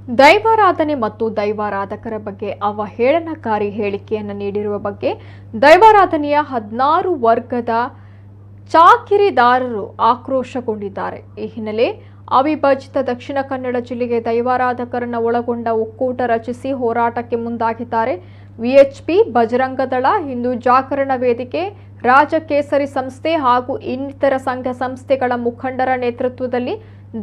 ದೈವಾರಾಧನೆ ಮತ್ತು ದೈವಾರಾಧಕರ ಬಗ್ಗೆ ಅವಹೇಳನಕಾರಿ ಹೇಳಿಕೆಯನ್ನು ನೀಡಿರುವ ಬಗ್ಗೆ ದೈವಾರಾಧನೆಯ 16 ವರ್ಗದ ಚಾಕಿರಿದಾರರು ಆಕ್ರೋಶಗೊಂಡಿದ್ದಾರೆ. ಈ ಹಿನ್ನೆಲೆ ಅವಿಭಜಿತ ದಕ್ಷಿಣ ಕನ್ನಡ ಜಿಲ್ಲೆಗೆ ದೈವಾರಾಧಕರನ್ನು ಒಳಗೊಂಡ ಒಕ್ಕೂಟ ರಚಿಸಿ ಹೋರಾಟಕ್ಕೆ ಮುಂದಾಗಿದ್ದಾರೆ. ವಿಎಚ್ಪಿ, ಬಜರಂಗದಳ, ಹಿಂದೂ ಜಾಗರಣ ವೇದಿಕೆ, ರಾಜಕೇಸರಿ ಸಂಸ್ಥೆ ಹಾಗೂ ಇನ್ನಿತರ ಸಂಘ ಸಂಸ್ಥೆಗಳ ಮುಖಂಡರ ನೇತೃತ್ವದಲ್ಲಿ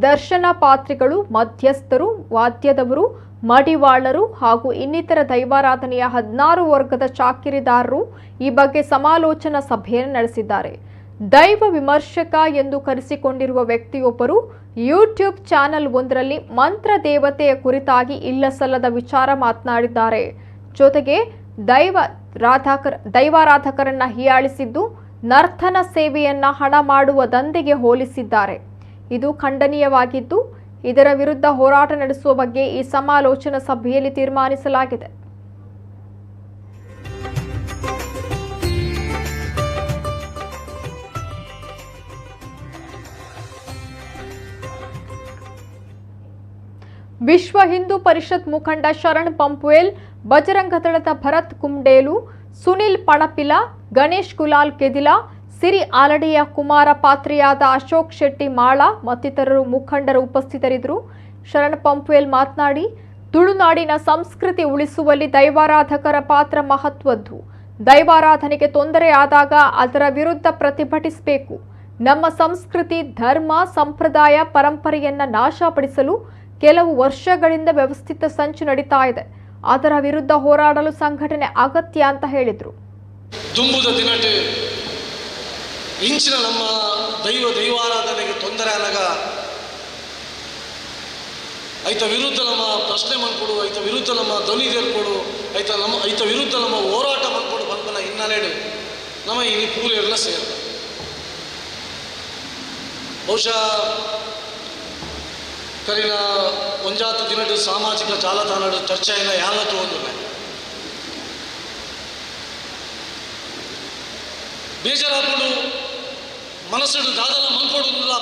ದರ್ಶನ ಪಾತ್ರಿಗಳು, ಮಧ್ಯಸ್ಥರು, ವಾದ್ಯದವರು, ಮಡಿವಾಳರು ಹಾಗೂ ಇನ್ನಿತರ ದೈವಾರಾಧನೆಯ 16 ವರ್ಗದ ಚಾಕಿರಿದಾರರು ಈ ಬಗ್ಗೆ ಸಮಾಲೋಚನಾ ಸಭೆಯನ್ನು ನಡೆಸಿದ್ದಾರೆ. ದೈವ ವಿಮರ್ಶಕ ಎಂದು ಕರೆಸಿಕೊಂಡಿರುವ ವ್ಯಕ್ತಿಯೊಬ್ಬರು ಯೂಟ್ಯೂಬ್ ಚಾನೆಲ್ ಒಂದರಲ್ಲಿ ಮಂತ್ರ ದೇವತೆಯ ಕುರಿತಾಗಿ ಇಲ್ಲಸಲ್ಲದ ವಿಚಾರ ಮಾತನಾಡಿದ್ದಾರೆ. ಜೊತೆಗೆ ದೈವಾರಾಧಕರನ್ನ ಹೀಯಾಳಿಸಿದ್ದು ನರ್ತನ ಸೇವೆಯನ್ನ ಹಣ ಮಾಡುವ ದಂಧೆಗೆ ಹೋಲಿಸಿದ್ದಾರೆ. ಇದು ಖಂಡನೀಯವಾಗಿದ್ದು ಇದರ ವಿರುದ್ಧ ಹೋರಾಟ ನಡೆಸುವ ಬಗ್ಗೆ ಈ ಸಮಾಲೋಚನಾ ಸಭೆಯಲ್ಲಿ ತೀರ್ಮಾನಿಸಲಾಗಿದೆ. ವಿಶ್ವ ಹಿಂದೂ ಪರಿಷತ್ ಮುಖಂಡ ಶರಣ್ ಪಂಪ್ವೇಲ್, ಬಜರಂಗದಳದ ಭರತ್ ಕುಂಡೇಲು, ಸುನಿಲ್ ಪಣಪಿಲ, ಗಣೇಶ್ ಗುಲಾಲ್ ಕೆದಿಲ, ಸಿರಿ ಆಲಡಿಯ ಕುಮಾರ ಪಾತ್ರಿಯಾದ ಅಶೋಕ್ ಶೆಟ್ಟಿ ಮಾಳ ಮತ್ತಿತರರು ಮುಖಂಡರು ಉಪಸ್ಥಿತರಿದ್ದರು. ಶರಣ್ ಪಂಪ್ವೇಲ್ ಮಾತನಾಡಿ, ತುಳುನಾಡಿನ ಸಂಸ್ಕೃತಿ ಉಳಿಸುವಲ್ಲಿ ದೈವಾರಾಧಕರ ಪಾತ್ರ ಮಹತ್ವದ್ದು. ದೈವಾರಾಧನೆಗೆ ತೊಂದರೆ ಆದಾಗ ಅದರ ವಿರುದ್ಧ ಪ್ರತಿಭಟಿಸಬೇಕು. ನಮ್ಮ ಸಂಸ್ಕೃತಿ, ಧರ್ಮ, ಸಂಪ್ರದಾಯ, ಪರಂಪರೆಯನ್ನ ನಾಶಪಡಿಸಲು ಕೆಲವು ವರ್ಷಗಳಿಂದ ವ್ಯವಸ್ಥಿತ ಸಂಚು ನಡೀತಾ ಇದೆ. ಅದರ ವಿರುದ್ಧ ಹೋರಾಡಲು ಸಂಘಟನೆ ಅಗತ್ಯ ಅಂತ ಹೇಳಿದರು. ತುಂಬುದ ದಿನಟು ಇಂಚಿನ ನಮ್ಮ ದೈವಾರಾಧನೆಗೆ ತೊಂದರೆ ಆದಾಗ ಐತ ವಿರುದ್ಧ ನಮ್ಮ ಪ್ರಶ್ನೆ ಮಾಡ್ಕೊಡು, ಐತ ವಿರುದ್ಧ ನಮ್ಮ ಧ್ವನಿ ತೆರ್ಕೊಡು, ಐತ ವಿರುದ್ಧ ನಮ್ಮ ಹೋರಾಟ ಮಾಡ್ಕೊಡು ಬಂದನ ಹಿನ್ನೆಲೆ ನಮ್ಮ ಈ ಪೂರೆ ಎಲ್ಲ ಸೇರ ಬಹುಶಃ ಕರಿನ ಒಂಜಾತು ದಿನಡು ಸಾಮಾಜಿಕ ಜಾಲತಾಣದ ಚರ್ಚೆಯಿಂದ ಯಾವತ್ತೂ ಒಂದಿಲ್ಲ ಬೇಜಾರಾಗ್ಬಿಡು ಮನಸ್ಸಿಡು ದಾದನ ಮನ್ಕೊಡುವುದಿಲ್ಲ.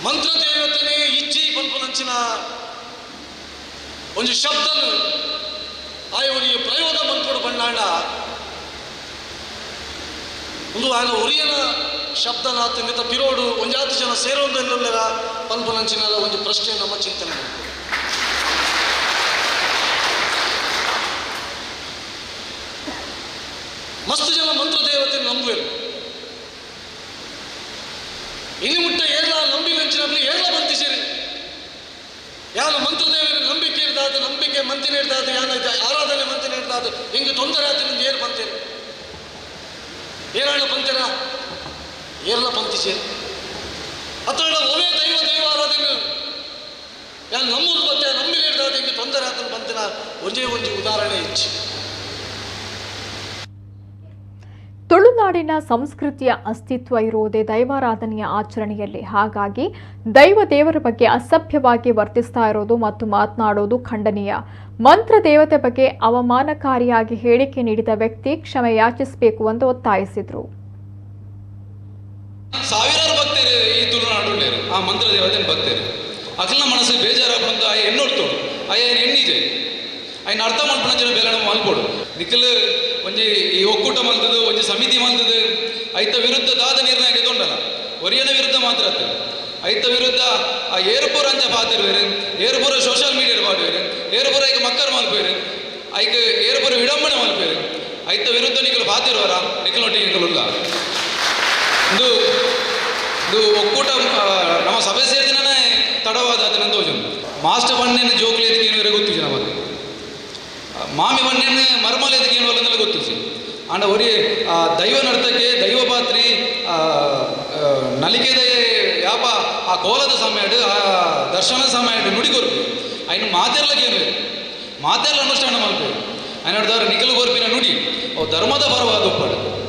ಮಂತ್ರ ದೇವತೆನೇ ಇಜ್ಜಿ ಪಂಪನಂಚಿನ ಒಂದು ಶಬ್ದನ ಆಯವರಿಗೆ ಪ್ರಯೋಗ ಮನ್ಕೊಡು ಬಣ್ಣಾಂಡ ಒಂದು ಆಗ ಉರಿಯನ ಶಬ್ದನಾಥ ಮಿತ ಪಿರೋಡು ಒಂಜಾತು ಜನ ಸೇರೋದೆಲ್ಲ ಪಂಪನಂಚಿನ ಒಂದು ಪ್ರಶ್ನೆ ನಮ್ಮ ಚಿಂತನೆ. ಮಸ್ತ್ ಜನ ಮಂತ್ರ ದೇವತೆ ನಂಬುವರು ಇನ್ನು ಮುಟ್ಟ ಏರ್ಲ ನಂಬಿನಂಚಿನಲ್ಲಿ ಏರ್ಲ ಬಂತಿಸೇರಿ ಯಾನ ಮಂತ್ರ ದೇವರ ನಂಬಿಕೆ ಇರ್ದಾದ ನಂಬಿಕೆ ಮಂತಿನ ಇರ್ದಾದ ಯಾನ ಆರಾಧನೆ ಮಂತಿನ ಇರ್ದಾದ ಹಿಂಗೆ ತೊಂದರೆ ಆದ ನಿಮ್ಗೆ ಏರ್ ಬಂತೇನೆ ಏನಾಣ ಬಂತೀರ ಏರ್ಲ ಬಂತಿಸೇರಿ ಅಥವಾ ಒವೇ ದೈವಾರಾಧನೆ ಯಾನ್ ನಂಬುದು ಮತ್ತೆ ನಂಬಿನ ಇರ್ದಾದ ಹಿಂಗೆ ತೊಂದರೆ ಆದ ಬಂತಿನ ಒಂದೇ ಒಂದು ಉದಾಹರಣೆ ಹೆಚ್ಚು. ತುಳುನಾಡಿನ ಸಂಸ್ಕೃತಿಯ ಅಸ್ತಿತ್ವ ಇರುವುದೇ ದೈವಾರಾಧನೆಯ ಆಚರಣೆಯಲ್ಲಿ. ಹಾಗಾಗಿ ದೇವರ ಬಗ್ಗೆ ಅಸಭ್ಯವಾಗಿ ವರ್ತಿಸ್ತಾ ಇರೋದು ಮತ್ತು ಮಾತನಾಡೋದು ಖಂಡನೀಯ. ಮಂತ್ರ ದೇವತೆ ಬಗ್ಗೆ ಅವಮಾನಕಾರಿಯಾಗಿ ಹೇಳಿಕೆ ನೀಡಿದ ವ್ಯಕ್ತಿ ಕ್ಷಮೆ ಯಾಚಿಸಬೇಕು ಎಂದು ಒತ್ತಾಯಿಸಿದರು. ಸಾವಿರಾರು ಭಕ್ತರು ಈ ತುಳುನಾಡು ಆ ಮಂತ್ರ ದೇವತೆ ಭಕ್ತರು ಅಕಲ್ನ ಮನಸ್ಸು ಬೇಜಾರಾಗ್ಬಂದು ಆಯ ಎನ್ನೋಡ್ತೋಡು ಆಯ ಎಣ್ಣೀಜೆ ఆయన ಅರ್ಥ ಮಾಡ್ಕೊಂಡ ಬೇರೆ ಮಲ್ಪೋಡು ನಿಖಲ್ ಒಂಜಿ ಈ ಒಕ್ಕೂಟ ಮಲ್ತದು ಒಂಜಿ ಸಮಿತಿ ಮಲ್ತದು ಐತ ವಿರುದ್ಧ ದಾದ ನಿರ್ಣಯ ತೊಂಡಲ್ಲ ಒರಿಯನ ವಿರುದ್ಧ ಮಾತ್ರ ಐತ ವಿರುದ್ಧ ಆ ಏರ್ಪುರ ಅಂಚ ಪಾತಿರುವೇರು ಏರ್ಪುರ ಸೋಷಿಯಲ್ ಮೀಡಿಯಾ ಪಾಡುವೇರು ಏರ್ಪುರ ಈಗ ಮಕ್ಕರ್ ಮಲ್ಪೇರು ಐಕ ಏರ್ಪುರ ವಿಡಂಬನೆ ಮಲ್ಪೇರು ಐತ ವಿರುದ್ಧ ನಿಖಲ್ ಪಾತಿರುವರ ನಿಖಲೊಟ್ಟಿಗೆ ನಿಖಲುಲ್ಲ ಇದು ಒಕ್ಕೂಟ ನಮ್ಮ ಸಭೆ ಸೇರಿದಿನೇ ತಡವಾದ ಅದನ್ನ ತೋಜು ಮಾಸ್ಟರ್ ಬಣ್ಣನ ಜೋಕ್ಲಿ ಎದಕ್ಕೆ ಗೊತ್ತಿದೆ ನಮಗೆ ಮಾಮಿ ಬಣ್ಣೆನ್ನು ಮರ್ಮಲ್ ಎದಕ್ಕೆ ಏನು ಗೊತ್ತಿಸಿ ಅಂಡ ಒರಿ ದೈವ ನರ್ತಕ್ಕೆ ದೈವ ಪಾತ್ರಿ ನಲಿಕೆದ ಯಾಪ ಆ ಕೋಲದ ಸಮಯ ಆ ದರ್ಶನ ಸಮಯ ನುಡಿಗೊರ್ಪು ಅಯ್ನು ಮಾತೆರ್ಲಕ್ಕೆ ಏನು ಮಾತೆರ್ಲ ಅನುಷ್ಠಾನ ಮಲ್ಪೇರು ಅಯ್ನ ನಿಖಲು ಗೊರ್ಪಿನ ನುಡಿ ಅವು ಧರ್ಮದ ಪರವಾದ ಒಪ್ಪಡು